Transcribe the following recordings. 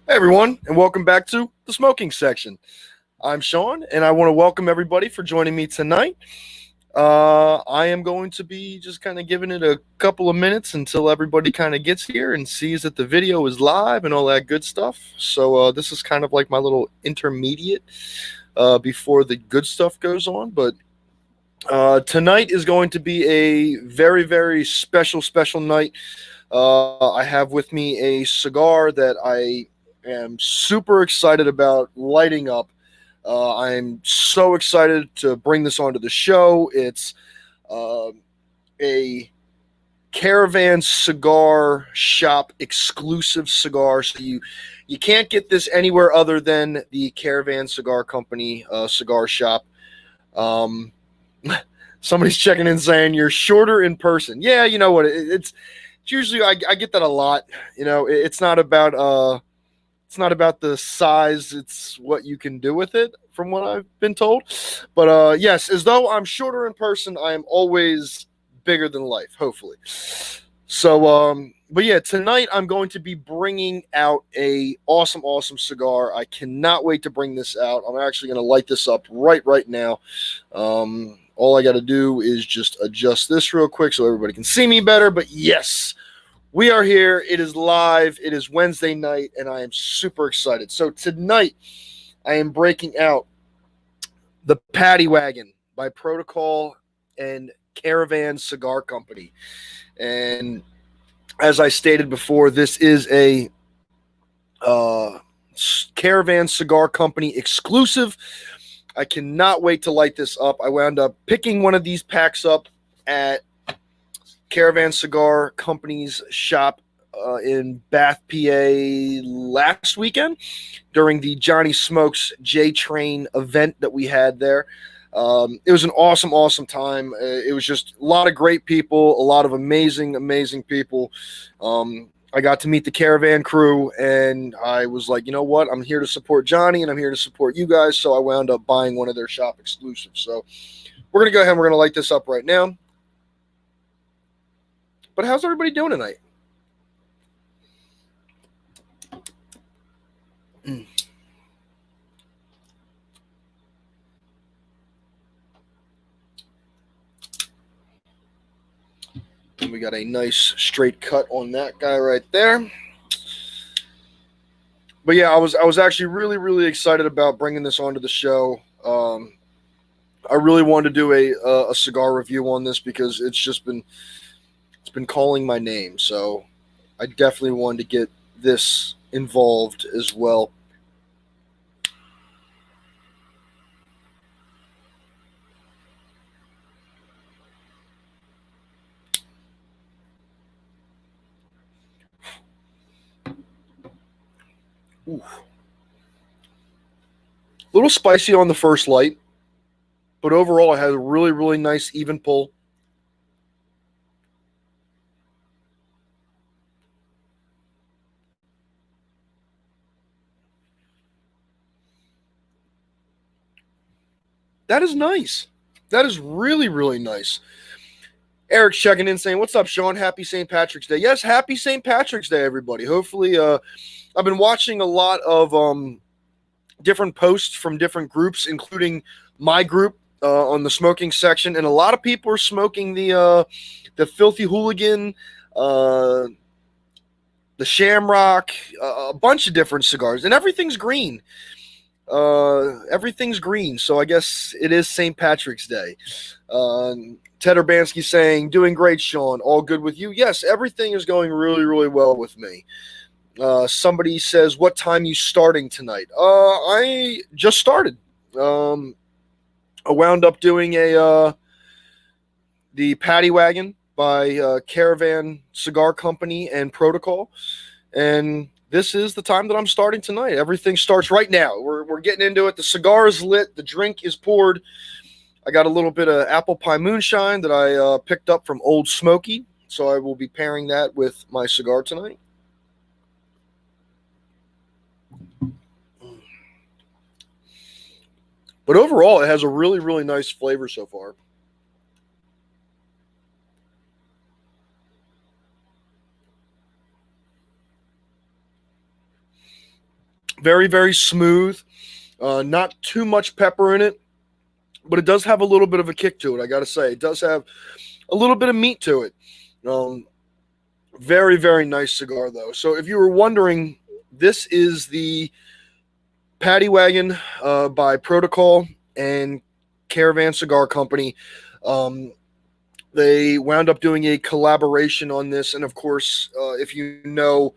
Hey everyone, and welcome back to the smoking section. I'm Sean, and I want to welcome everybody for joining me tonight. I am going to be just kind of giving it a couple of minutes until everybody kind of gets here and sees that the video is live and all that good stuff. So this is kind of like my little intermediate before the good stuff goes on. But tonight is going to be a very, very special night. I have with me a cigar that I am super excited about lighting up. I'm so excited to bring this onto the show. It's uh, a Caravan Cigar Shop exclusive cigar, so you can't get this anywhere other than the Caravan Cigar Company cigar shop. Um, Somebody's checking in saying you're shorter in person. Yeah, you know what? It's usually I get that a lot. You know, it's not about the size, it's what you can do with it, from what I've been told. But yes, as though I'm shorter in person, I am always bigger than life, hopefully. So but yeah, tonight I'm going to be bringing out a awesome cigar. I cannot wait to bring this out. I'm actually going to light this up right now. All I got to do is just adjust this real quick so everybody can see me better. But yes, we are here. It is live. It is Wednesday night, and I am super excited. So tonight, I am breaking out the Paddy Wagon by Protocol and Caravan Cigar Company. And as I stated before, this is a Caravan Cigar Company exclusive. I cannot wait to light this up. I wound up picking one of these packs up at Caravan Cigar Company's shop in Bath, PA last weekend during the Johnny Smokes J Train event that we had there. It was an awesome time. It was just a lot of great people, a lot of amazing people. I got to meet the Caravan crew, and I was like, you know what? I'm here to support Johnny, and I'm here to support you guys. So I wound up buying one of their shop exclusives. So we're going to go ahead and we're going to light this up right now. But how's everybody doing tonight? And we got a nice straight cut on that guy right there. But yeah, I was actually really excited about bringing this onto the show. I really wanted to do a cigar review on this because it's been calling my name. So I definitely wanted to get this involved as well. Ooh. A little spicy on the first light, but overall it has a really nice even pull. That is nice. That is really nice. Eric's checking in saying, "What's up, Sean? Happy St. Patrick's Day." Yes, happy St. Patrick's Day, everybody. Hopefully, I've been watching a lot of different posts from different groups, including my group on the smoking section, and a lot of people are smoking the Filthy Hooligan, the Shamrock, a bunch of different cigars, and everything's green. Everything's green, so I guess it is St. Patrick's Day. Ted Urbanski saying, "Doing great, Sean. All good with you?" Yes, everything is going really well with me. Somebody says, "What time you starting tonight?" I just started. I wound up doing the Paddy Wagon by Caravan Cigar Company and Protocol, and this is the time that I'm starting tonight. Everything starts right now. We're getting into it. The cigar is lit. The drink is poured. I got a little bit of apple pie moonshine that I picked up from Old Smoky, so I will be pairing that with my cigar tonight. But overall, it has a really nice flavor so far. Very, very smooth. Not too much pepper in it, but it does have a little bit of a kick to it. I got to say, it does have a little bit of meat to it. Very, very nice cigar, though. So if you were wondering, this is the Paddy Wagon by Protocol and Caravan Cigar Company. They wound up doing a collaboration on this, and of course, if you know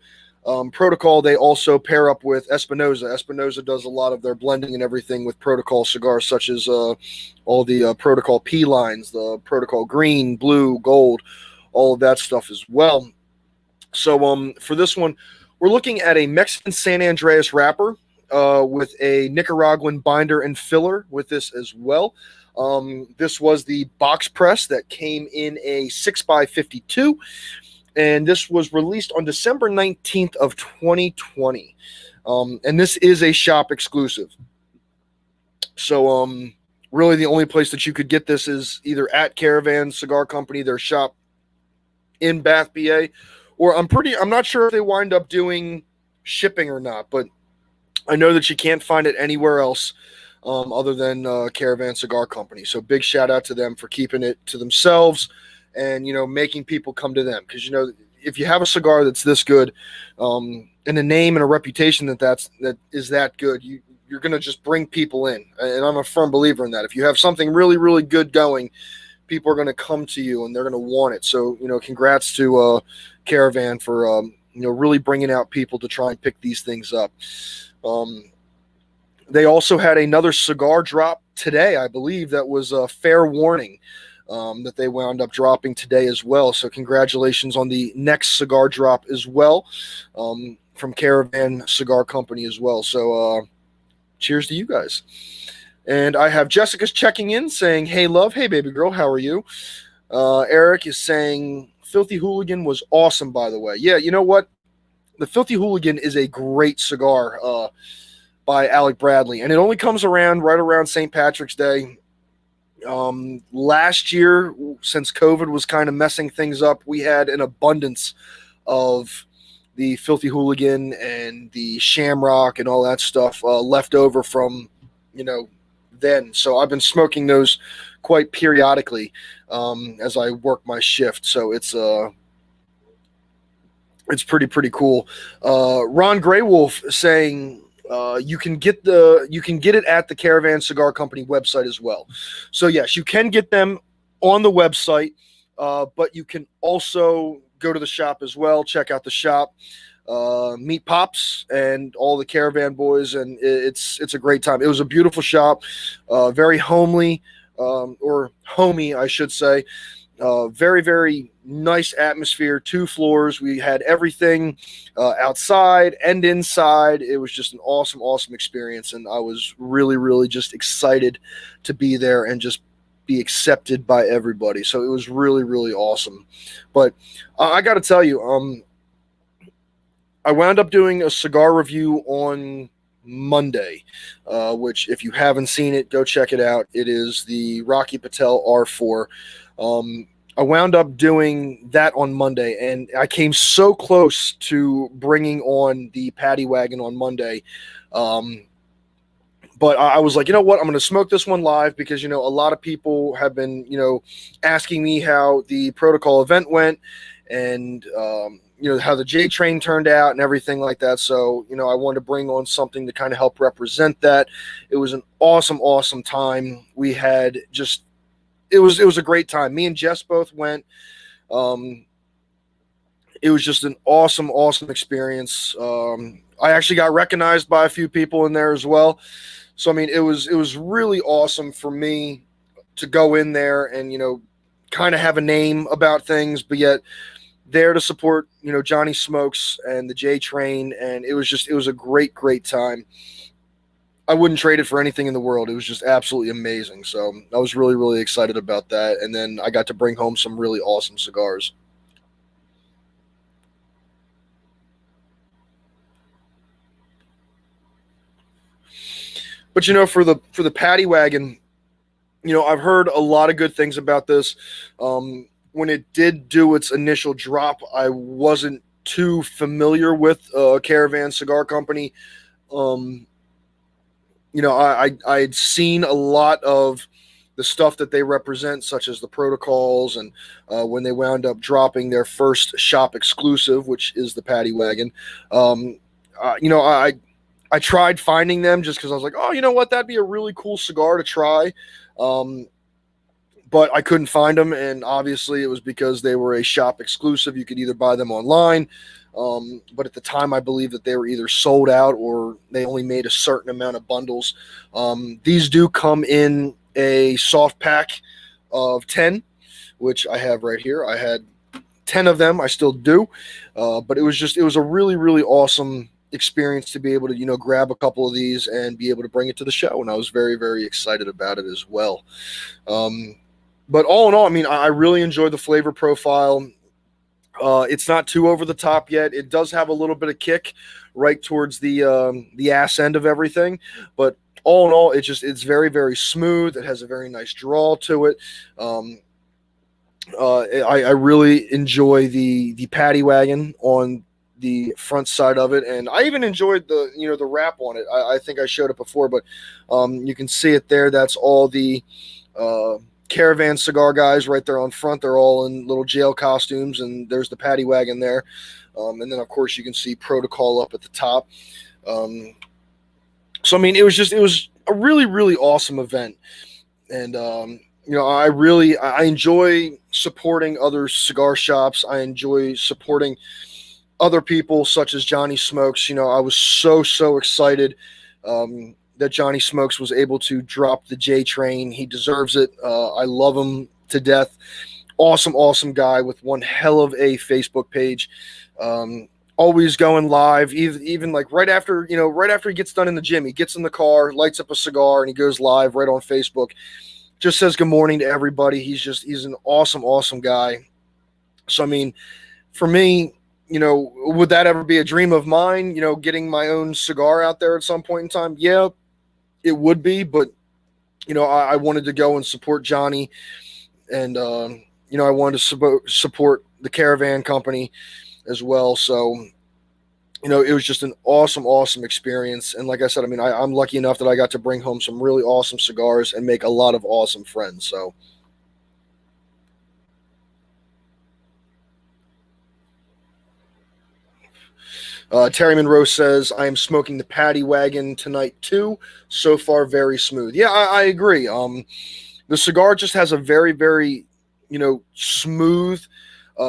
Protocol, they also pair up with Espinosa. Espinosa does a lot of their blending and everything with Protocol cigars, such as all the Protocol P lines, the Protocol Green, Blue, Gold, all of that stuff as well. So for this one, we're looking at a Mexican San Andreas wrapper with a Nicaraguan binder and filler with this as well. This was the box press that came in a 6x52, and this was released on December 19th of 2020. And this is a shop exclusive. So really the only place that you could get this is either at Caravan Cigar Company, their shop in Bath, PA, or I'm not sure if they wind up doing shipping or not, but I know that you can't find it anywhere else other than Caravan Cigar Company. So big shout out to them for keeping it to themselves and, making people come to them. Because, if you have a cigar that's this good and a name and a reputation that is that good, you're going to just bring people in. And I'm a firm believer in that. If you have something really, really good going, people are going to come to you and they're going to want it. So, congrats to Caravan for, really bringing out people to try and pick these things up. They also had another cigar drop today, I believe, that was a Fair Warning that they wound up dropping today as well. So congratulations on the next cigar drop as well from Caravan Cigar Company as well. So cheers to you guys. And I have Jessica's checking in saying, hey, love. Hey, baby girl. How are you? Eric is saying, Filthy Hooligan was awesome, by the way. Yeah, you know what? The Filthy Hooligan is a great cigar by Alec Bradley, and it only comes around right around St. Patrick's Day. Last year, since COVID was kind of messing things up, we had an abundance of the Filthy Hooligan and the Shamrock and all that stuff left over from, then. So I've been smoking those quite periodically as I work my shift. So it's pretty cool. Ron Graywolf saying you can get it at the Caravan Cigar Company website as well. So yes, you can get them on the website, but you can also go to the shop as well. Check out the shop, meet Pops and all the Caravan boys, and it's a great time. It was a beautiful shop, very homely, or homey, I should say. Very, very nice atmosphere, 2 floors. We had everything outside and inside. It was just an awesome experience, and I was really, really just excited to be there and just be accepted by everybody. So it was really, really awesome. But I got to tell you, I wound up doing a cigar review on Monday, which if you haven't seen it, go check it out. It is the Rocky Patel R4. I wound up doing that on Monday, and I came so close to bringing on the Paddy Wagon on Monday. But I was like, you know what? I'm going to smoke this one live because, a lot of people have been, asking me how the Protocol event went and, how the J Train turned out and everything like that. So, I wanted to bring on something to kind of help represent that. It was an awesome time. We had just, it was a great time. Me and Jess both went. It was just an awesome experience. I actually got recognized by a few people in there as well. So, I mean, it was really awesome for me to go in there and, kind of have a name about things, but yet there to support, Johnny Smokes and the J Train. And it was a great time. I wouldn't trade it for anything in the world. It was just absolutely amazing. So I was really, really excited about that. And then I got to bring home some really awesome cigars. But, for the Paddy Wagon, I've heard a lot of good things about this. When it did do its initial drop, I wasn't too familiar with Caravan Cigar Company. I had seen a lot of the stuff that they represent, such as the protocols, and when they wound up dropping their first shop exclusive, which is the Paddy Wagon. um, I tried finding them just because I was like, oh, you know what, that'd be a really cool cigar to try. Um, but I couldn't find them, and obviously it was because they were a shop exclusive. You could either buy them online, but at the time I believe that they were either sold out or they only made a certain amount of bundles. These do come in a soft pack of 10, which I have right here. I had 10 of them. I still do, but it was a really, really awesome experience to be able to grab a couple of these and be able to bring it to the show, and I was very, very excited about it as well. But all in all, I mean, I really enjoyed the flavor profile. It's not too over the top yet. It does have a little bit of kick right towards the ass end of everything, but all in all, it's very, very smooth. It has a very nice draw to it. I really enjoy the Paddy Wagon on the front side of it, and I even enjoyed the wrap on it. I think I showed it before, but you can see it there. That's all the Caravan Cigar guys right there on front. They're all in little jail costumes, and there's the Paddy Wagon there. And then, of course, you can see Protocol up at the top. So, I mean, it was a really, really awesome event. And, I enjoy supporting other cigar shops. I enjoy supporting other people such as Johnny Smokes. I was so excited that Johnny Smokes was able to drop the J train. He deserves it. I love him to death. Awesome guy with one hell of a Facebook page. Always going live, even like right after he gets done in the gym, he gets in the car, lights up a cigar, and he goes live right on Facebook. Just says good morning to everybody. He's an awesome guy. So, I mean, for me, would that ever be a dream of mine, getting my own cigar out there at some point in time? Yeah, it would be, but I wanted to go and support Johnny, and I wanted to support the Caravan Company as well. So, it was just an awesome experience. And like I said, I mean, I'm lucky enough that I got to bring home some really awesome cigars and make a lot of awesome friends. So, Terry Monroe says, I am smoking the Paddy Wagon tonight too. So far, very smooth. Yeah, I agree. The cigar just has a very, very, smooth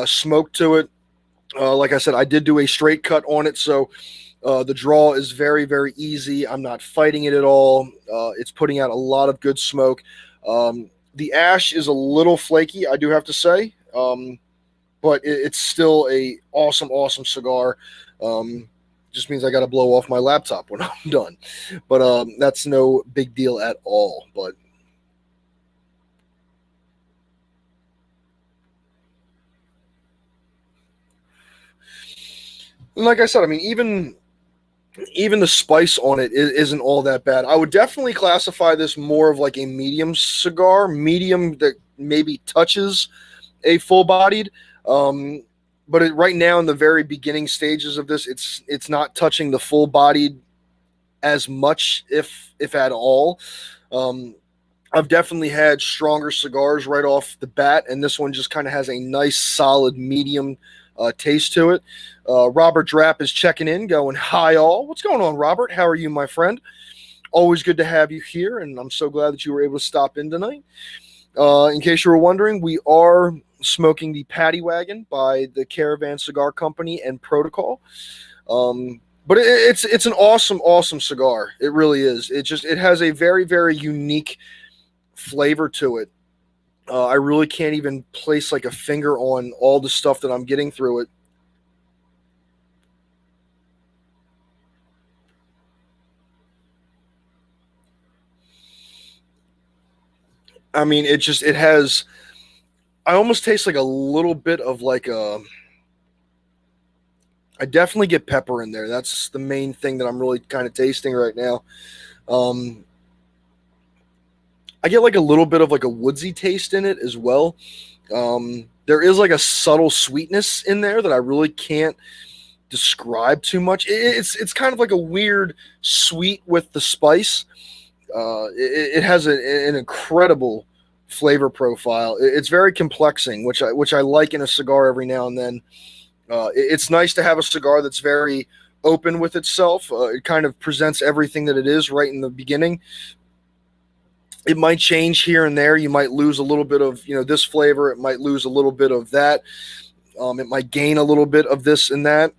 smoke to it. Like I said, I did do a straight cut on it, so the draw is very, very easy. I'm not fighting it at all. It's putting out a lot of good smoke. The ash is a little flaky, I do have to say, but it's still a awesome cigar. Just means I got to blow off my laptop when I'm done, but that's no big deal at all. But like I said, I mean, even the spice on it isn't all that bad. I would definitely classify this more of like a medium cigar, medium that maybe touches a full-bodied. But right now in the very beginning stages of this, it's not touching the full-bodied as much, if at all. I've definitely had stronger cigars right off the bat, and this one just kind of has a nice, solid, medium taste to it. Robert Drapp is checking in, going, hi all. What's going on, Robert? How are you, my friend? Always good to have you here, and I'm so glad that you were able to stop in tonight. In case you were wondering, we are smoking the Paddy Wagon by the Caravan Cigar Company and Protocol. But it's an awesome cigar. It really is. It has a very, very unique flavor to it. I really can't even place like a finger on all the stuff that I'm getting through it. I mean, it has, I almost taste like a little bit of like I definitely get pepper in there. That's the main thing that I'm really kind of tasting right now. I get like a little bit of like a woodsy taste in it as well. There is like a subtle sweetness in there that I really can't describe too much. It's kind of like a weird sweet with the spice. It has an incredible flavor profile. It's very complexing, which I like in a cigar every now and then. It's nice to have a cigar that's very open with itself. It kind of presents everything that it is right in the beginning. It might change here and there. You might lose a little bit of, this flavor. It might lose a little bit of that. It might gain a little bit of this and that.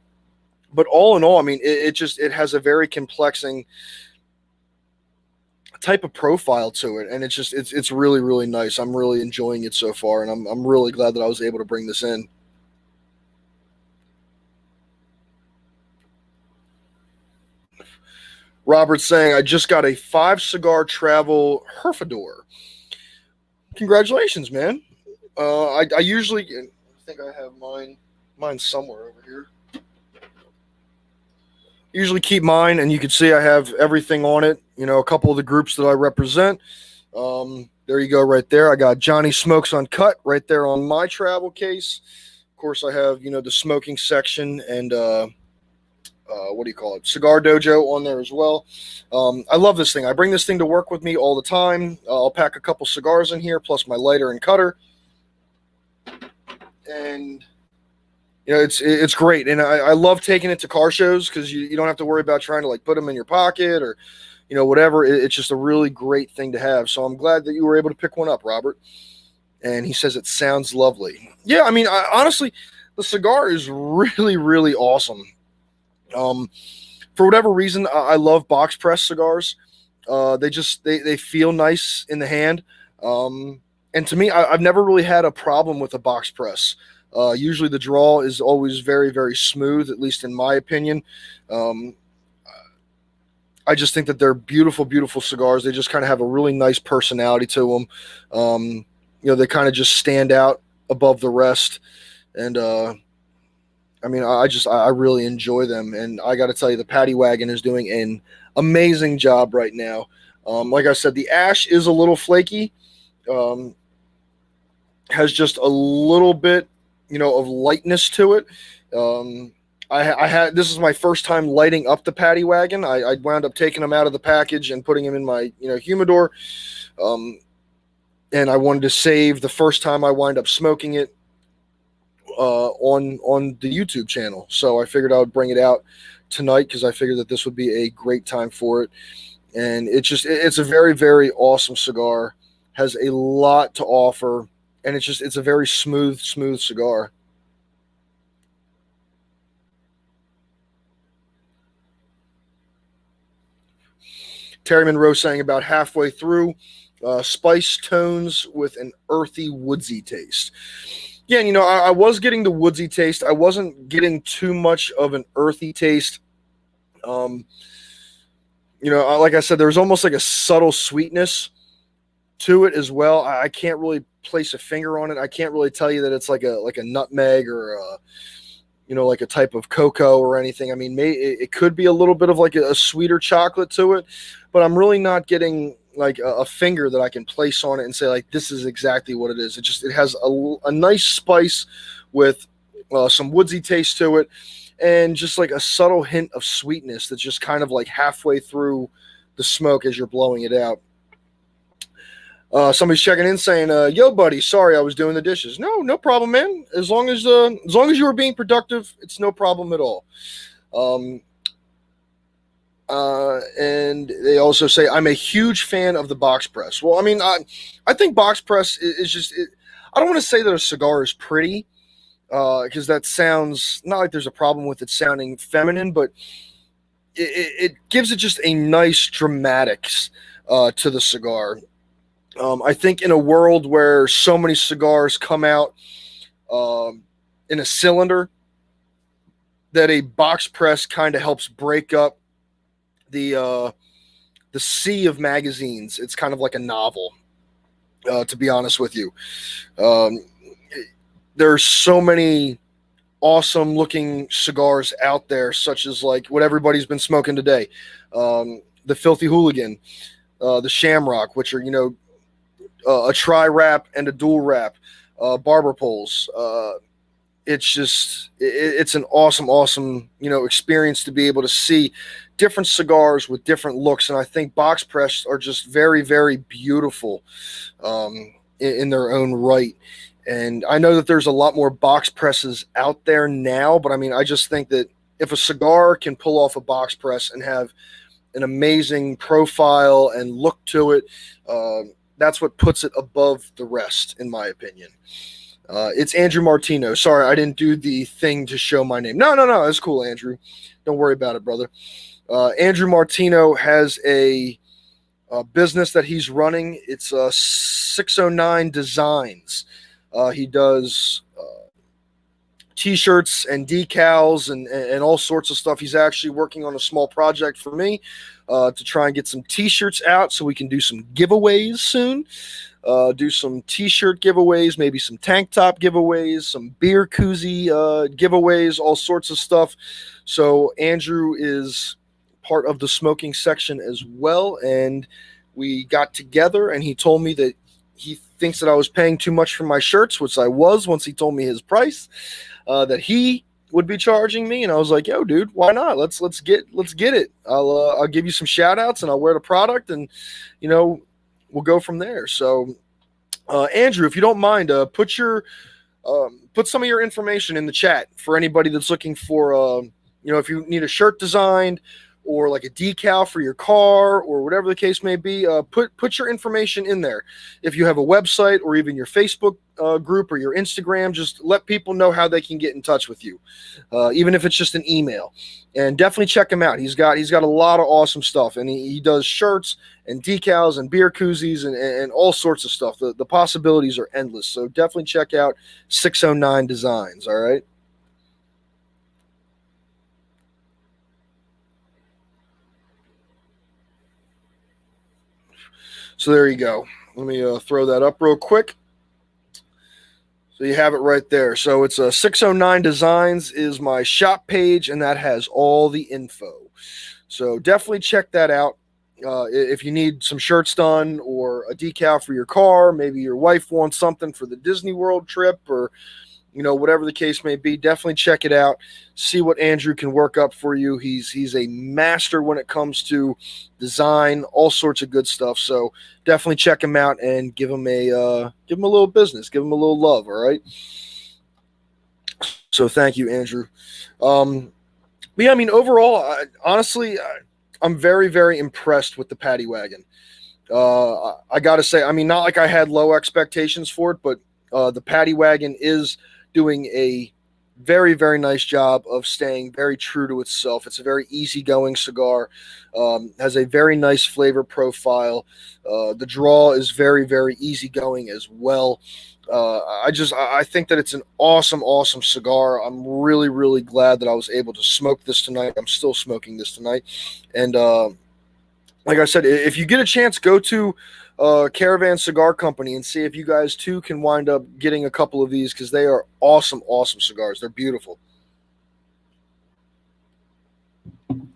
But all in all, I mean, it has a very complexing type of profile to it, and it's really, really nice. I'm really enjoying it so far, and I'm really glad that I was able to bring this in. Robert's saying, I just got a 5-cigar travel Herfador. Congratulations, man. I usually, I think I have mine somewhere over here. Usually keep mine, and you can see I have everything on it. A couple of the groups that I represent. There you go right there. I got Johnny Smokes Uncut right there on my travel case. Of course, I have, the smoking section and what do you call it? Cigar Dojo on there as well. I love this thing. I bring this thing to work with me all the time. I'll pack a couple cigars in here, plus my lighter and cutter. And, it's great. And I love taking it to car shows because you don't have to worry about trying to put them in your pocket or, whatever. It's just a really great thing to have. So I'm glad that you were able to pick one up, Robert. And he says it sounds lovely. Yeah, I mean, honestly, the cigar is really, really awesome. For whatever reason, I love box press cigars. They feel nice in the hand. And to me, I've never really had a problem with a box press. Usually the draw is always very, very smooth, at least in my opinion. I just think that they're beautiful, beautiful cigars. They just kind of have a really nice personality to them. They kind of just stand out above the rest. And, I mean, I really enjoy them. And I got to tell you, the Paddy Wagon is doing an amazing job right now. Like I said, the ash is a little flaky. Has just a little bit, of lightness to it. This is my first time lighting up the Paddy Wagon. I wound up taking them out of the package and putting them in my, humidor. And I wanted to save the first time I wind up smoking it on the YouTube channel. So I figured I would bring it out tonight because I figured that this would be a great time for it. And it's a very, very awesome cigar. Has a lot to offer. And it's a very smooth cigar. Terry Monroe saying about halfway through, spice tones with an earthy, woodsy taste. Yeah, and I was getting the woodsy taste. I wasn't getting too much of an earthy taste. Like I said, there was almost like a subtle sweetness to it as well. I can't really place a finger on it. I can't really tell you that it's like a nutmeg or like a type of cocoa or anything. I mean, it could be a little bit of like a sweeter chocolate to it, but I'm really not getting like a finger that I can place on it and say like this is exactly what it is. It has a nice spice with some woodsy taste to it, and just like a subtle hint of sweetness that's just kind of like halfway through the smoke as you're blowing it out. Somebody's checking in saying, yo, buddy, sorry I was doing the dishes. No problem, man. As long as you were being productive, it's no problem at all. And they also say, I'm a huge fan of the box press. Well, I mean, I think box press is just, I don't want to say that a cigar is pretty, because that sounds not like there's a problem with it sounding feminine, but it gives it just a nice dramatics to the cigar. I think in a world where so many cigars come out in a cylinder, that a box press kind of helps break up the sea of magazines. It's kind of like a novel, to be honest with you. There's so many awesome looking cigars out there, such as like what everybody's been smoking today. The Filthy Hooligan, the Shamrock, which are, a tri-wrap and a dual wrap, barber poles, it's just it's an awesome experience to be able to see different cigars with different looks. And I think box press are just very beautiful in their own right. And I know that there's a lot more box presses out there now, but I mean, I just think that if a cigar can pull off a box press and have an amazing profile and look to it, that's what puts it above the rest, in my opinion. It's Andrew Martino. Sorry, I didn't do the thing to show my name. No, it's cool, Andrew. Don't worry about it, brother. Andrew Martino has a business that he's running. It's 609 Designs. He does t-shirts and decals and all sorts of stuff. He's actually working on a small project for me to try and get some t-shirts out so we can do some giveaways soon. Do some t-shirt giveaways, maybe some tank top giveaways, some beer koozie giveaways, all sorts of stuff. So Andrew is part of the smoking section as well, and we got together and he told me that he thinks that I was paying too much for my shirts, which I was once he told me his price, that he would be charging me. And I was like, yo, dude, why not? Let's get it. I'll give you some shout outs and I'll wear the product, and we'll go from there. So Andrew, if you don't mind, put some of your information in the chat for anybody that's looking for if you need a shirt designed or like a decal for your car or whatever the case may be, put your information in there. If you have a website or even your Facebook group or your Instagram, just let people know how they can get in touch with you, even if it's just an email. And definitely check him out. He's got a lot of awesome stuff, and he does shirts and decals and beer koozies and all sorts of stuff. The possibilities are endless. So definitely check out 609 Designs. All right. So there you go. Let me throw that up real quick. So you have it right there. So it's 609 Designs is my shop page, and that has all the info. So definitely check that out. If you need some shirts done or a decal for your car, maybe your wife wants something for the Disney World trip, or whatever the case may be, definitely check it out. See what Andrew can work up for you. He's a master when it comes to design, all sorts of good stuff. So definitely check him out and give him a little business, give him a little love. All right. So thank you, Andrew. But yeah, I mean, overall, honestly, I'm very impressed with the Paddy Wagon. I got to say, I mean, not like I had low expectations for it, but the Paddy Wagon is doing a very nice job of staying very true to itself. It's a very easygoing cigar, has a very nice flavor profile. The draw is very easygoing as well. I think that it's an awesome cigar. I'm really glad that I was able to smoke this tonight. I'm still smoking this tonight. And like I said, if you get a chance, go to Caravan Cigar Company and see if you guys too can wind up getting a couple of these, because they are awesome cigars. They're beautiful. And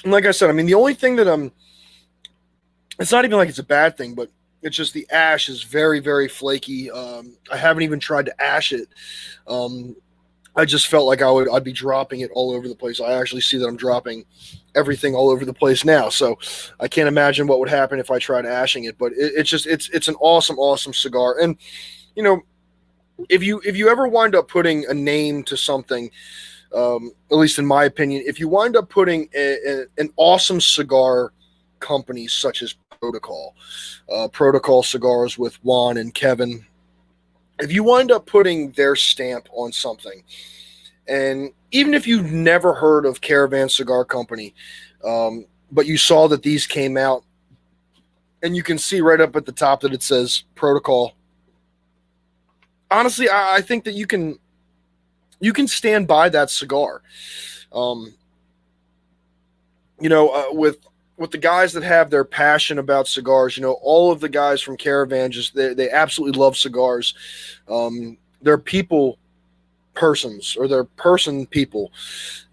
like I said, I mean, the only thing that it's not even like it's a bad thing, but it's just the ash is very flaky. I haven't even tried to ash it. I just felt like I'd be dropping it all over the place. I actually see that I'm dropping everything all over the place now. So I can't imagine what would happen if I tried ashing it. But it's an awesome cigar. And if you ever wind up putting a name to something, at least in my opinion, if you wind up putting an awesome cigar company such as Protocol Cigars with Juan and Kevin, if you wind up putting their stamp on something, and even if you've never heard of Caravan Cigar Company, but you saw that these came out, and you can see right up at the top that it says Protocol, honestly, I think that you can stand by that cigar. With the guys that have their passion about cigars, all of the guys from Caravan, just they absolutely love cigars. They're people persons, or they're person people.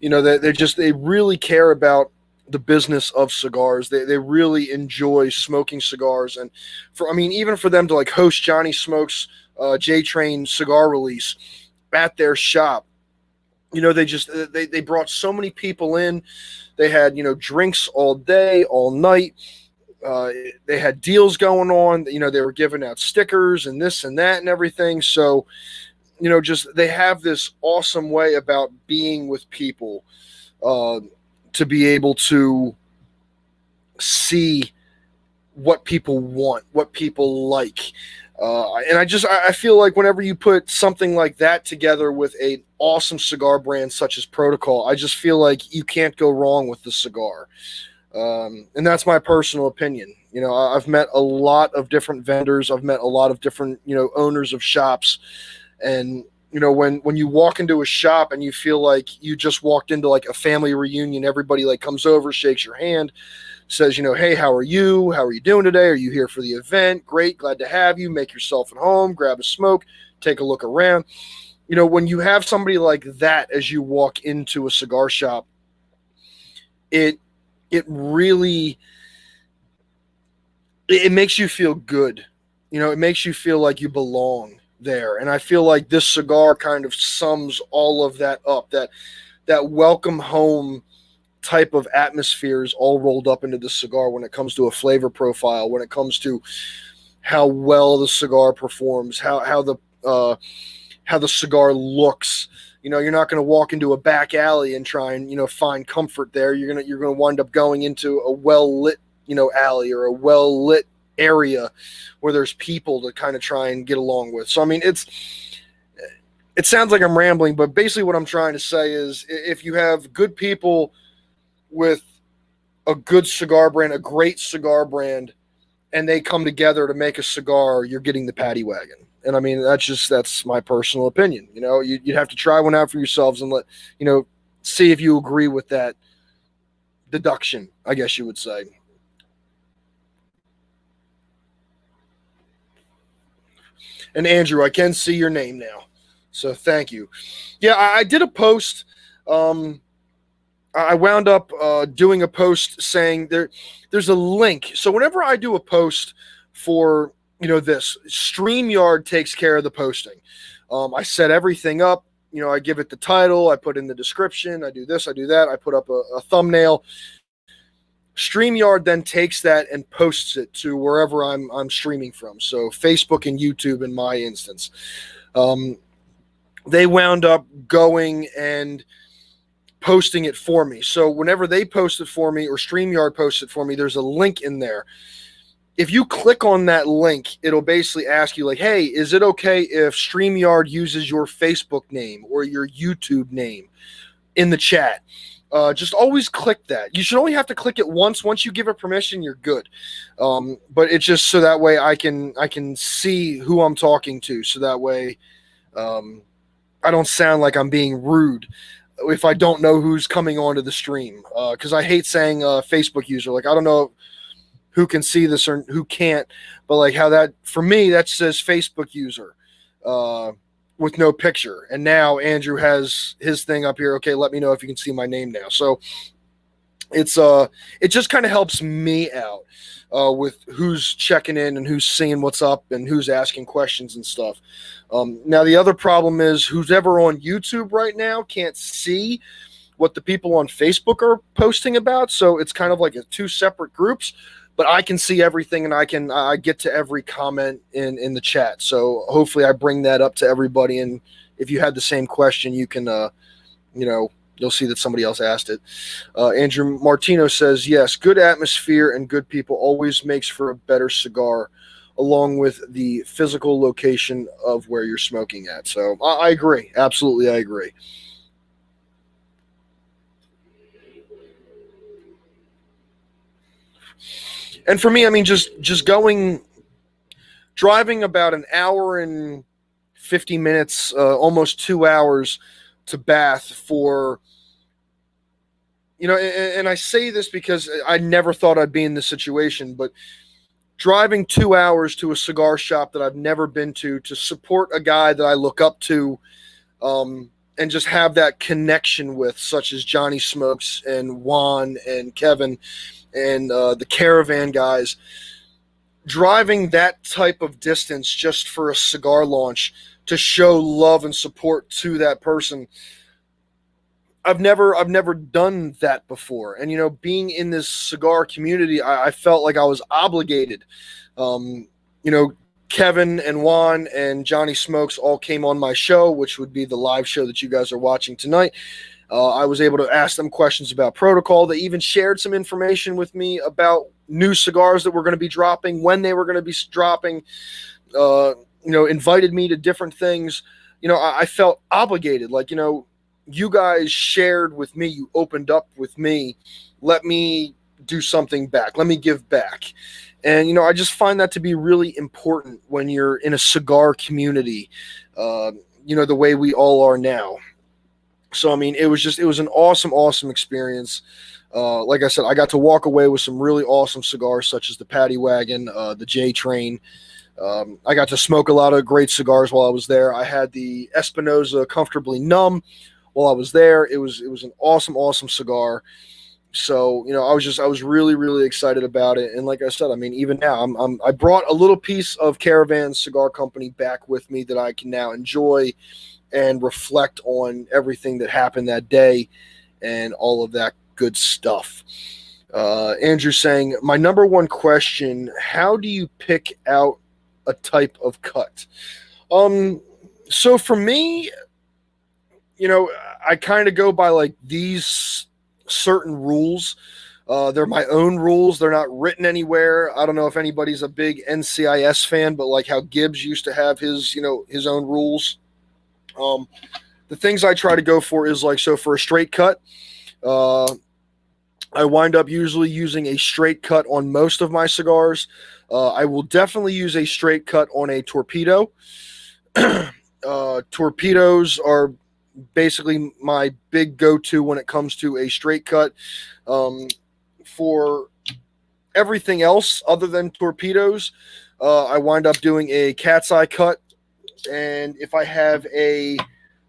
You know, they really care about the business of cigars. They really enjoy smoking cigars. And even for them to like host Johnny Smokes J Train cigar release at their shop, you know, they brought so many people in. They had, you know, drinks all day, all night. They had deals going on. You know, they were giving out stickers and this and that and everything. So, you know, just they have this awesome way about being with people, to be able to see what people want, what people like. And I feel like whenever you put something like that together with an awesome cigar brand such as Protocol, I just feel like you can't go wrong with the cigar. And that's my personal opinion. You know, I've met a lot of different vendors. I've met a lot of different, you know, owners of shops. And, you know, when you walk into a shop and you feel like you just walked into like a family reunion, everybody like comes over, shakes your hand, says, you know, hey, how are you? How are you doing today? Are you here for the event? Great. Glad to have you. Make yourself at home, grab a smoke, take a look around. You know, when you have somebody like that as you walk into a cigar shop, it really, it makes you feel good. You know, it makes you feel like you belong there. And I feel like this cigar kind of sums all of that up, that welcome home type of atmospheres all rolled up into the cigar when it comes to a flavor profile, when it comes to how well the cigar performs, how the cigar looks. You know, you're not going to walk into a back alley and try and, you know, find comfort there. You're going to wind up going into a well-lit, you know, alley or a well-lit area where there's people to kind of try and get along with. So, I mean, it sounds like I'm rambling, but basically what I'm trying to say is if you have good people with a good cigar brand, a great cigar brand, and they come together to make a cigar, you're getting the Paddy Wagon. And I mean, that's my personal opinion. You know, you'd have to try one out for yourselves and see if you agree with that deduction, I guess you would say. And Andrew, I can see your name now, so thank you. Yeah, I did a post. I wound up doing a post saying there's a link. So whenever I do a post for, you know, this, StreamYard takes care of the posting. I set everything up. You know, I give it the title. I put in the description. I do this. I do that. I put up a thumbnail. StreamYard then takes that and posts it to wherever I'm streaming from. So Facebook and YouTube in my instance. They wound up going and posting it for me. So whenever they post it for me or StreamYard posts it for me, there's a link in there. If you click on that link, it'll basically ask you like, hey, is it okay if StreamYard uses your Facebook name or your YouTube name in the chat? Just always click that. You should only have to click it once. Once you give it permission, you're good. But it's just so that way I can see who I'm talking to. So that way I don't sound like I'm being rude if I don't know who's coming onto the stream. Because I hate saying Facebook user. Like, I don't know who can see this or who can't. But like how that, for me, that says Facebook user. With no picture. And now Andrew has his thing up here. Okay, let me know if you can see my name now. So it just kind of helps me out with who's checking in and who's seeing what's up and who's asking questions and stuff. Now the other problem is who's ever on YouTube right now can't see what the people on Facebook are posting about. So it's kind of like two separate groups. But I can see everything, and I get to every comment in the chat. So hopefully I bring that up to everybody. And if you had the same question, you can, you'll see that somebody else asked it. Andrew Martino says, yes, good atmosphere and good people always makes for a better cigar, along with the physical location of where you're smoking at. So I agree. Absolutely, I agree. And for me, I mean, just driving about an hour and 50 minutes, almost 2 hours to Bath for, you know, and I say this because I never thought I'd be in this situation, but driving 2 hours to a cigar shop that I've never been to support a guy that I look up to, and just have that connection with, such as Johnny Smokes and Juan and Kevin and the Caravan guys. Driving that type of distance just for a cigar launch to show love and support to that person. I've never done that before. And, being in this cigar community, I felt like I was obligated. Um, Kevin and Juan and Johnny Smokes all came on my show, which would be the live show that you guys are watching tonight. I was able to ask them questions about Protocol. They even shared some information with me about new cigars that were going to be dropping, when they were going to be dropping, invited me to different things. I felt obligated. Like, you guys shared with me, you opened up with me, let me do something back. Let me give back. And, I just find that to be really important when you're in a cigar community, the way we all are now. So, I mean, it was an awesome experience. Like I said, I got to walk away with some really awesome cigars, such as the Paddy Wagon, the J Train. I got to smoke a lot of great cigars while I was there. I had the Espinosa Comfortably Numb while I was there. It was an awesome cigar. So, I was really excited about it. And like I said, I mean, even now, I brought a little piece of Caravan Cigar Company back with me that I can now enjoy and reflect on everything that happened that day and all of that good stuff. Andrew saying, my number one question, how do you pick out a type of cut? So for me, I kind of go by like these certain rules. They're my own rules. They're not written anywhere. I don't know if anybody's a big NCIS fan, but like how Gibbs used to have his own rules. The things I try to go for is like, so for a straight cut, I wind up usually using a straight cut on most of my cigars. I will definitely use a straight cut on a torpedo. Torpedoes are basically my big go-to when it comes to a straight cut. For everything else other than torpedoes, I wind up doing a cat's eye cut. And if I have a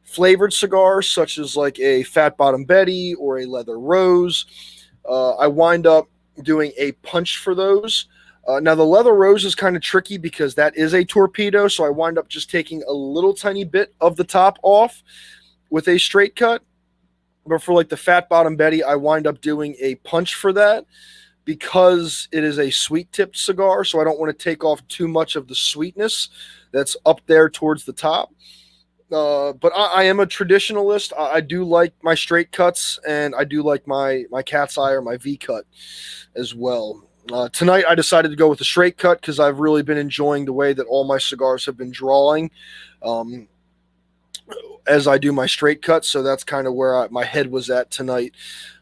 flavored cigar, such as like a Fat Bottom Betty or a Leather Rose, I wind up doing a punch for those. Now, the Leather Rose is kind of tricky because that is a torpedo, so I wind up just taking a little tiny bit of the top off with a straight cut. But for like the Fat Bottom Betty, I wind up doing a punch for that because it is a sweet-tipped cigar, so I don't want to take off too much of the sweetness that's up there towards the top. But I am a traditionalist. I do like my straight cuts, and I do like my cat's eye or my V cut as well. Tonight, I decided to go with a straight cut because I've really been enjoying the way that all my cigars have been drawing as I do my straight cut. So that's kind of where my head was at tonight.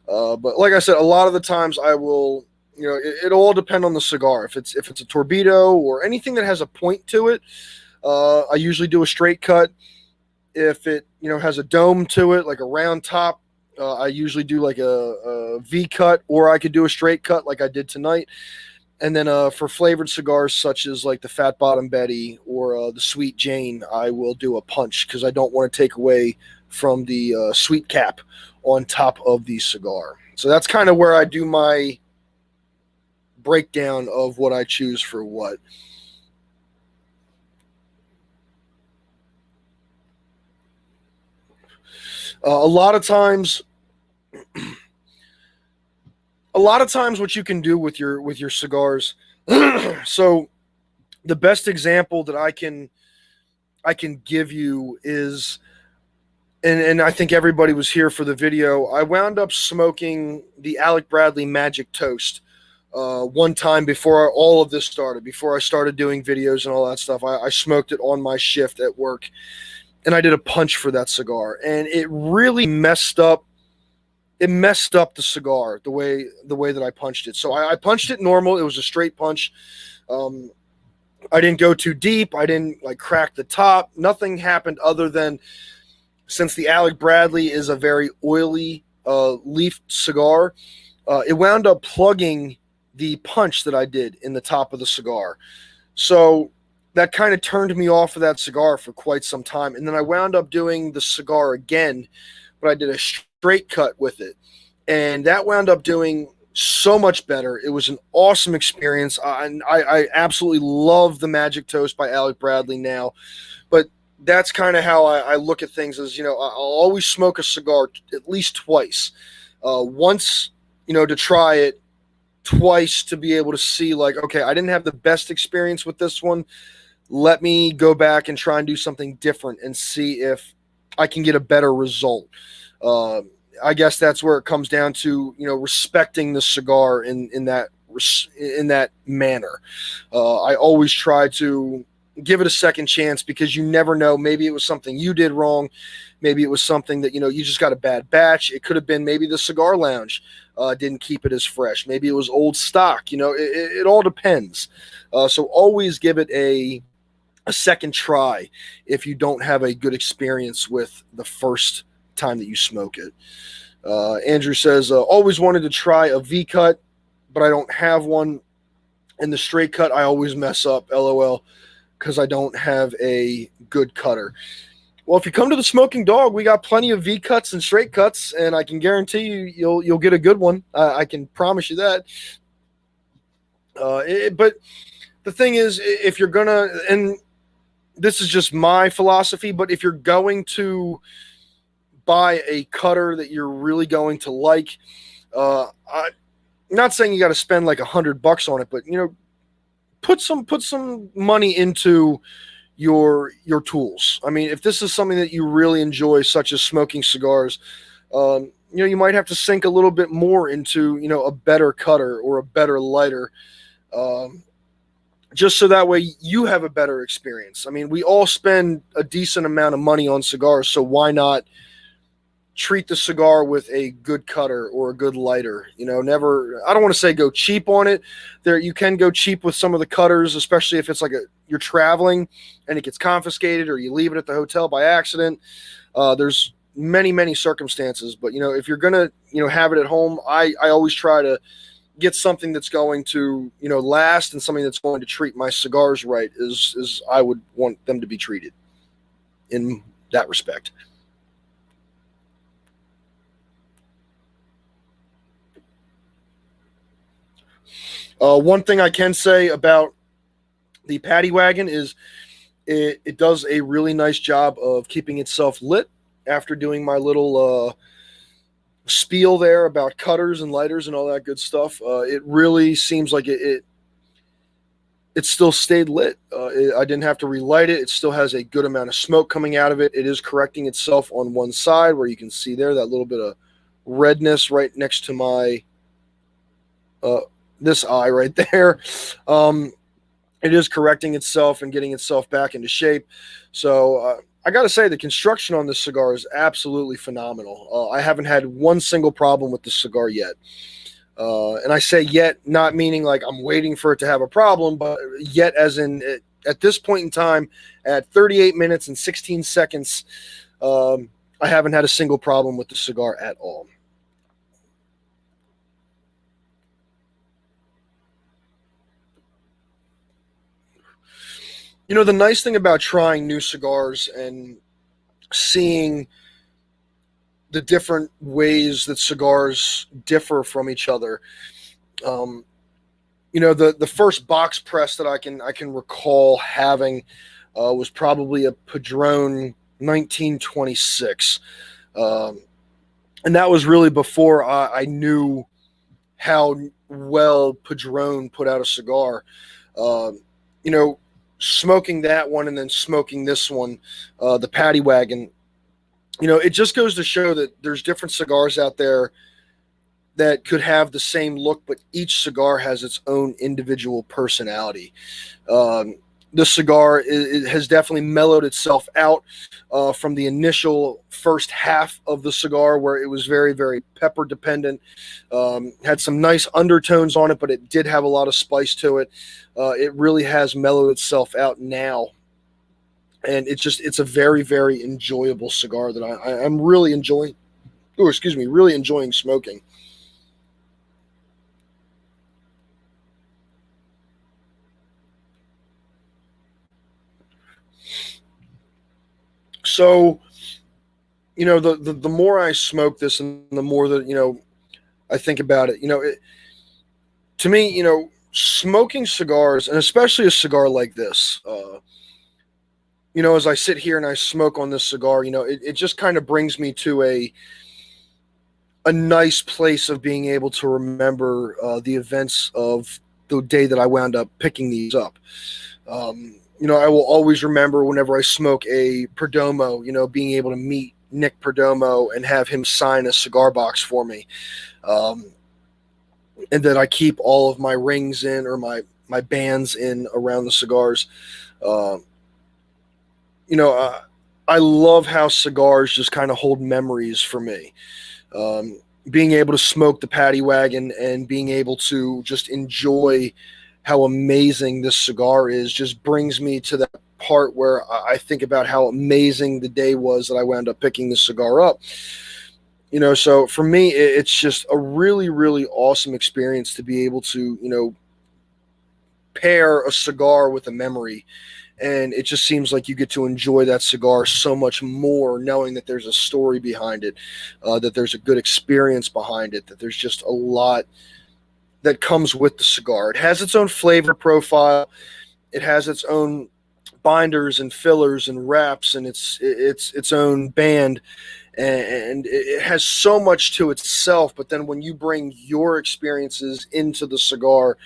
But like I said, a lot of the times I will, it'll all depend on the cigar. If it's a torpedo or anything that has a point to it, I usually do a straight cut. If it, has a dome to it, like a round top, I usually do like a V cut, or I could do a straight cut like I did tonight. And then for flavored cigars, such as like the Fat Bottom Betty or the Sweet Jane, I will do a punch because I don't want to take away from the sweet cap on top of the cigar. So that's kind of where I do my breakdown of what I choose for what. A lot of times what you can do with your cigars. So the best example that I can give you is, and I think everybody was here for the video, I wound up smoking the Alec Bradley Magic Toast one time before all of this started, before I started doing videos and all that stuff. I smoked it on my shift at work, and I did a punch for that cigar, and it really messed up the cigar the way that I punched it. So I punched it normal. It was a straight punch. I didn't go too deep. I didn't like crack the top. Nothing happened other than, since the Alec Bradley is a very oily leaf cigar, it wound up plugging the punch that I did in the top of the cigar. So that kind of turned me off of that cigar for quite some time. And then I wound up doing the cigar again, but I did a straight cut with it. And that wound up doing so much better. It was an awesome experience. I absolutely love the Magic Toast by Alec Bradley now. But that's kind of how I look at things as, I'll always smoke a cigar at least twice. Once, to try it, twice to be able to see, like, okay, I didn't have the best experience with this one. Let me go back and try and do something different and see if I can get a better result. I guess that's where it comes down to, respecting the cigar in that manner. I always try to give it a second chance, because you never know. Maybe it was something you did wrong. Maybe it was something that, you just got a bad batch. It could have been maybe the cigar lounge didn't keep it as fresh. Maybe it was old stock. It all depends. So always give it a second try if you don't have a good experience with the first time that you smoke it. Andrew says, always wanted to try a V cut, but I don't have one. And the straight cut, I always mess up, LOL, because I don't have a good cutter. Well, if you come to the Smoking Dog, we got plenty of V cuts and straight cuts, and I can guarantee you'll get a good one. I can promise you that. But the thing is, if you're gonna, and this is just my philosophy, but if you're going to buy a cutter that you're really going to like, I'm not saying you got to spend like $100 on it, but put some money into your tools. I mean, if this is something that you really enjoy, such as smoking cigars, you might have to sink a little bit more into, a better cutter or a better lighter, just so that way you have a better experience. I mean, we all spend a decent amount of money on cigars, so why not treat the cigar with a good cutter or a good lighter? Never, I don't want to say go cheap on it. There, you can go cheap with some of the cutters, especially if it's like you're traveling and it gets confiscated, or you leave it at the hotel by accident. There's many circumstances, but if you're gonna have it at home, I always try to get something that's going to last, and something that's going to treat my cigars right as I would want them to be treated in that respect. One thing I can say about the Paddy Wagon is it does a really nice job of keeping itself lit after doing my little spiel there about cutters and lighters and all that good stuff. It really seems like it still stayed lit. I didn't have to relight it. It still has a good amount of smoke coming out of it. It is correcting itself on one side, where you can see there that little bit of redness right next to my this eye right there. It is correcting itself and getting itself back into shape. So I got to say, the construction on this cigar is absolutely phenomenal. I haven't had one single problem with this cigar yet. And I say yet, not meaning like I'm waiting for it to have a problem, but yet as in at this point in time, at 38 minutes and 16 seconds, I haven't had a single problem with the cigar at all. The nice thing about trying new cigars and seeing the different ways that cigars differ from each other. The first box press that I can recall having was probably a Padron 1926, and that was really before I knew how well Padron put out a cigar. Smoking that one and then smoking this one, the Paddy Wagon, it just goes to show that there's different cigars out there that could have the same look, but each cigar has its own individual personality. This cigar has definitely mellowed itself out from the initial first half of the cigar, where it was very, very pepper dependent. Had some nice undertones on it, but it did have a lot of spice to it. It really has mellowed itself out now. And it's a very, very enjoyable cigar that I'm really enjoying. Oh, excuse me, really enjoying smoking. So, the more I smoke this and the more that, I think about it, to me, smoking cigars, and especially a cigar like this, as I sit here and I smoke on this cigar, it just kind of brings me to a nice place of being able to remember the events of the day that I wound up picking these up. I will always remember whenever I smoke a Perdomo, being able to meet Nick Perdomo and have him sign a cigar box for me. And that I keep all of my rings in, or my bands in around the cigars. Uh, I love how cigars just kind of hold memories for me. Being able to smoke the Paddy Wagon and being able to just enjoy how amazing this cigar is just brings me to that part where I think about how amazing the day was that I wound up picking this cigar up. So for me, it's just a really, really awesome experience to be able to, pair a cigar with a memory. And it just seems like you get to enjoy that cigar so much more, knowing that there's a story behind it, that there's a good experience behind it, that there's just a lot that comes with the cigar. It has its own flavor profile. It has its own binders and fillers and wraps, and its own band, and it has so much to itself. But then when you bring your experiences into the cigar,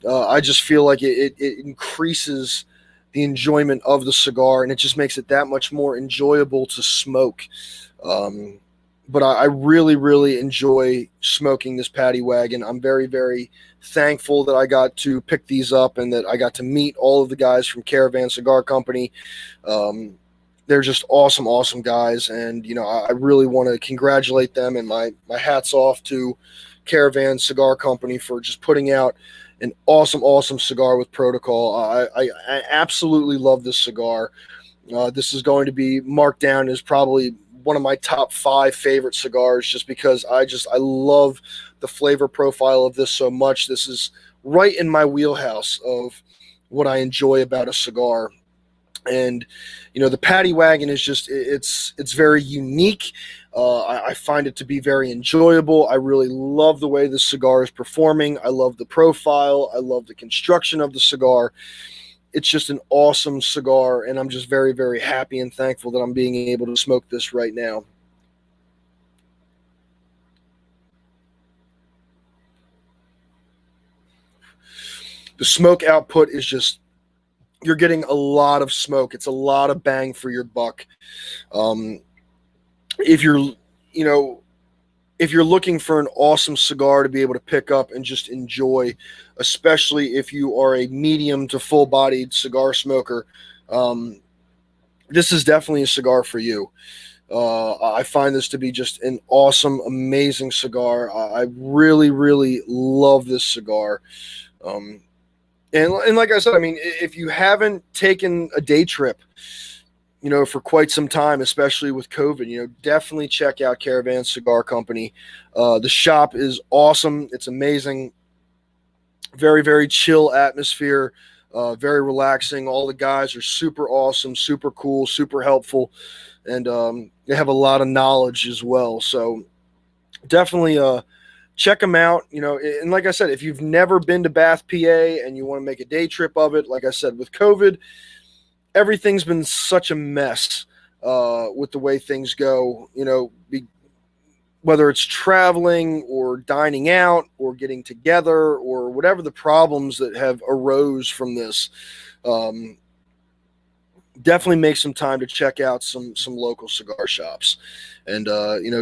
I just feel like it increases the enjoyment of the cigar, and it just makes it that much more enjoyable to smoke. But I really, really enjoy smoking this Paddy Wagon. I'm very, very thankful that I got to pick these up and that I got to meet all of the guys from Caravan Cigar Company. They're just awesome, awesome guys. And, I really want to congratulate them, and my hat's off to Caravan Cigar Company for just putting out an awesome, awesome cigar with Protocol. I absolutely love this cigar. This is going to be marked down as probably one of my top 5 favorite cigars, just because I love the flavor profile of this so much. This is right in my wheelhouse of what I enjoy about a cigar. And the Paddy Wagon is just it's very unique. I find it to be very enjoyable. I really love the way the cigar is performing. I love the profile. I love the construction of the cigar. It's just an awesome cigar, and I'm just very, very happy and thankful that I'm being able to smoke this right now. The smoke output is just, you're getting a lot of smoke. It's a lot of bang for your buck. If you're, you know, if you're looking for an awesome cigar to be able to pick up and just enjoy, especially if you are a medium to full-bodied cigar smoker, this is definitely a cigar for you. I find this to be just an awesome, amazing cigar. I really, really love this cigar. And like I said, I mean, if you haven't taken a day trip, for quite some time, especially with COVID, definitely check out Caravan Cigar Company. The shop is awesome. It's amazing. Very, very chill atmosphere. Very relaxing. All the guys are super awesome, super cool, super helpful. And they have a lot of knowledge as well. So definitely check them out. And like I said, if you've never been to Bath, PA, and you want to make a day trip of it, like I said, with COVID, everything's been such a mess with the way things go, whether it's traveling or dining out or getting together or whatever the problems that have arose from this. Definitely make some time to check out some local cigar shops, and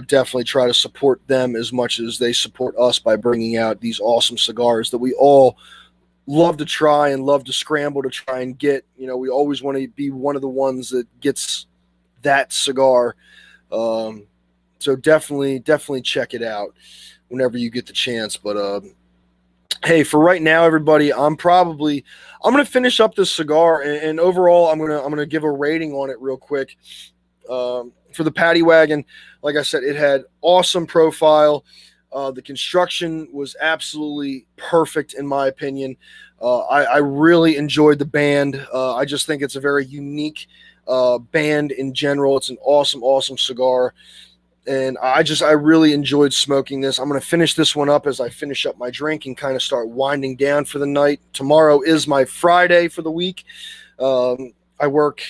definitely try to support them as much as they support us by bringing out these awesome cigars that we all love to try and love to scramble to try and get. We always want to be one of the ones that gets that cigar. So definitely check it out whenever you get the chance. But hey, for right now, everybody, I'm going to finish up this cigar, and overall, I'm gonna give a rating on it real quick. For the Paddy Wagon, like I said, it had awesome profile. The construction was absolutely perfect, in my opinion. I really enjoyed the band. I just think it's a very unique band in general. It's an awesome, awesome cigar. And I really enjoyed smoking this. I'm going to finish this one up as I finish up my drink and kind of start winding down for the night. Tomorrow is my Friday for the week. I work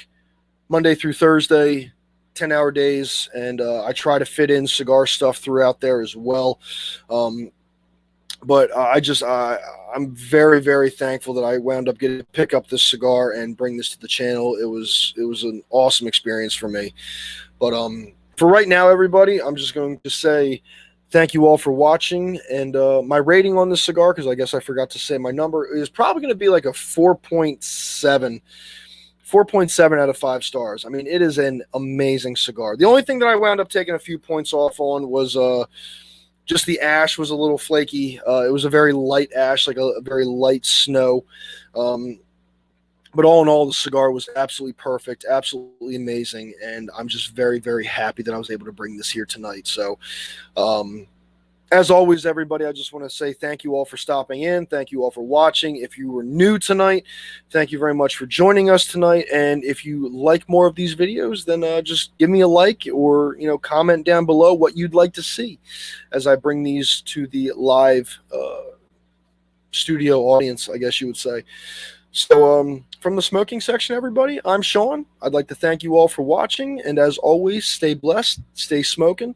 Monday through Thursday, 10-hour days, and I try to fit in cigar stuff throughout there as well. But I'm very, very thankful that I wound up getting to pick up this cigar and bring this to the channel. It was an awesome experience for me. But for right now, everybody, I'm just going to say thank you all for watching. And my rating on this cigar, because I guess I forgot to say my number, is probably going to be like a 4.7. 4.7 out of 5 stars. I mean, it is an amazing cigar. The only thing that I wound up taking a few points off on was just the ash was a little flaky. It was a very light ash, like a very light snow. But all in all, the cigar was absolutely perfect, absolutely amazing, and I'm just very, very happy that I was able to bring this here tonight. So, as always, everybody, I just want to say thank you all for stopping in. Thank you all for watching. If you were new tonight, thank you very much for joining us tonight. And if you like more of these videos, then just give me a like or, comment down below what you'd like to see as I bring these to the live studio audience, I guess you would say. So from the smoking section, everybody, I'm Sean. I'd like to thank you all for watching. And as always, stay blessed, stay smoking,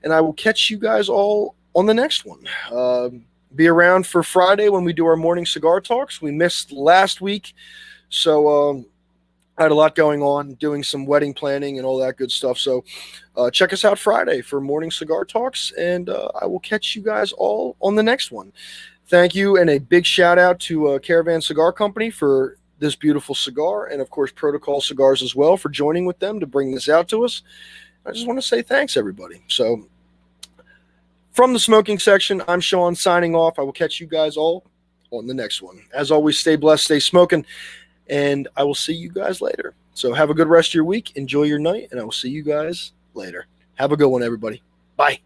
and I will catch you guys all on the next one. Be around for Friday when we do our morning cigar talks. We missed last week, so I had a lot going on, doing some wedding planning and all that good stuff. So check us out Friday for morning cigar talks, and I will catch you guys all on the next one. Thank you, and a big shout out to Caravan Cigar Company for this beautiful cigar, and of course Protocol Cigars as well for joining with them to bring this out to us. I just want to say thanks, everybody. So from the smoking section, I'm Sean signing off. I will catch you guys all on the next one. As always, stay blessed, stay smoking, and I will see you guys later. So have a good rest of your week. Enjoy your night, and I will see you guys later. Have a good one, everybody. Bye.